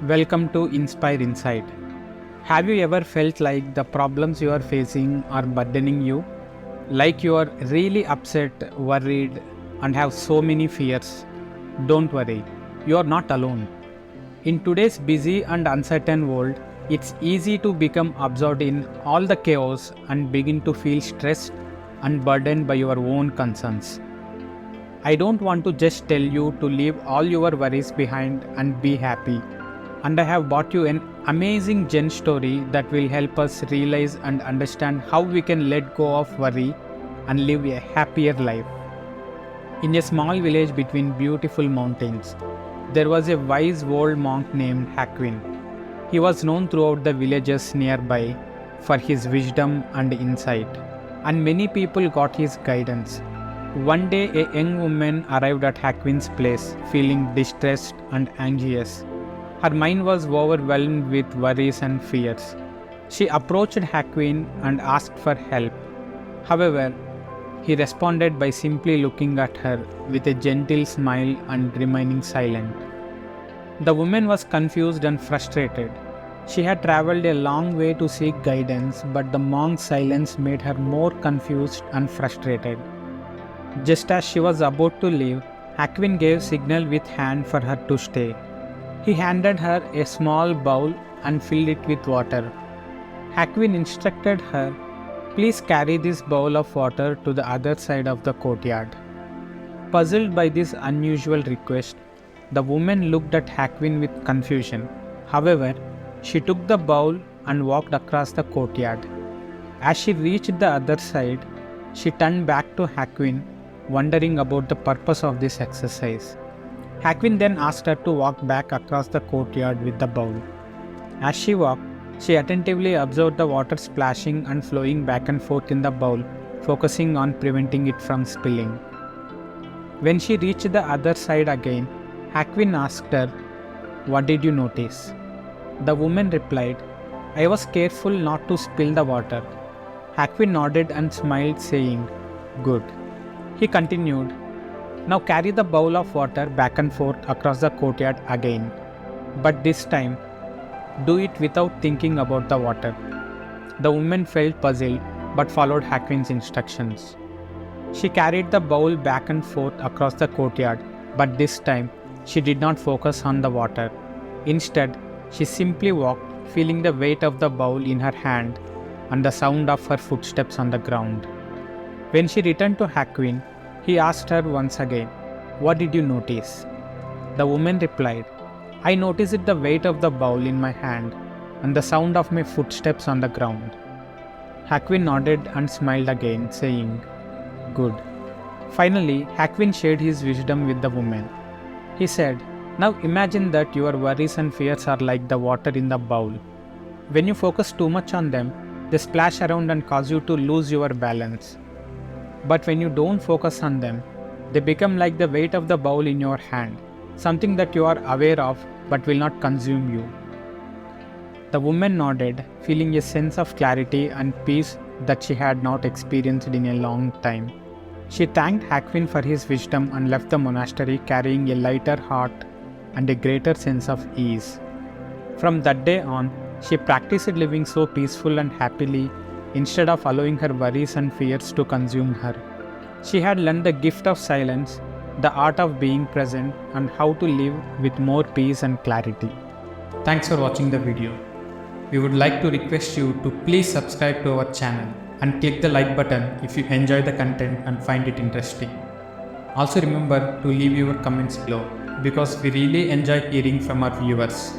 Welcome to Inspire Insight. Have you ever felt like the problems you are facing are burdening you? Like you are really upset, worried, and have so many fears? Don't worry, you are not alone. In today's busy and uncertain world, it's easy to become absorbed in all the chaos and begin to feel stressed and burdened by your own concerns. I don't want to just tell you to leave all your worries behind and be happy. And I have brought you an amazing Zen story that will help us realize and understand how we can let go of worry and live a happier life. In a small village between beautiful mountains, there was a wise old monk named Hackwin. He was known throughout the villages nearby for his wisdom and insight, and many people got his guidance. One day, a young woman arrived at Hackwin's place, feeling distressed and anxious. Her mind was overwhelmed with worries and fears. She approached Hackwin and asked for help. However, he responded by simply looking at her with a gentle smile and remaining silent. The woman was confused and frustrated. She had traveled a long way to seek guidance, but the monk's silence made her more confused and frustrated. Just as she was about to leave, Hackwin gave signal with hand for her to stay. He handed her a small bowl and filled it with water. Hackwin instructed her, "Please carry this bowl of water to the other side of the courtyard." Puzzled by this unusual request, the woman looked at Hackwin with confusion. However, she took the bowl and walked across the courtyard. As she reached the other side, she turned back to Hackwin, wondering about the purpose of this exercise. Hackwin then asked her to walk back across the courtyard with the bowl. As she walked, she attentively observed the water splashing and flowing back and forth in the bowl, focusing on preventing it from spilling. When she reached the other side again, Hackwin asked her, "What did you notice?" The woman replied, "I was careful not to spill the water." Hackwin nodded and smiled, saying, "Good." He continued, "Now carry the bowl of water back and forth across the courtyard again, but this time, do it without thinking about the water." The woman felt puzzled but followed Hackwin's instructions. She carried the bowl back and forth across the courtyard, but this time, she did not focus on the water. Instead, she simply walked, feeling the weight of the bowl in her hand and the sound of her footsteps on the ground. When she returned to Hackwin, he asked her once again, "What did you notice?" The woman replied, "I noticed the weight of the bowl in my hand and the sound of my footsteps on the ground." Hackwin nodded and smiled again, saying, "Good." Finally, Hackwin shared his wisdom with the woman. He said, "Now imagine that your worries and fears are like the water in the bowl. When you focus too much on them, they splash around and cause you to lose your balance. But when you don't focus on them, they become like the weight of the bowl in your hand, something that you are aware of but will not consume you." The woman nodded, feeling a sense of clarity and peace that she had not experienced in a long time. She thanked Hackwin for his wisdom and left the monastery carrying a lighter heart and a greater sense of ease. From that day on, she practiced living so peaceful and happily instead of allowing her worries and fears to consume her. She had learned the gift of silence, the art of being present, and how to live with more peace and clarity. Thanks for watching the video. We would like to request you to please subscribe to our channel and click the like button if you enjoy the content and find it interesting. Also remember to leave your comments below because we really enjoy hearing from our viewers.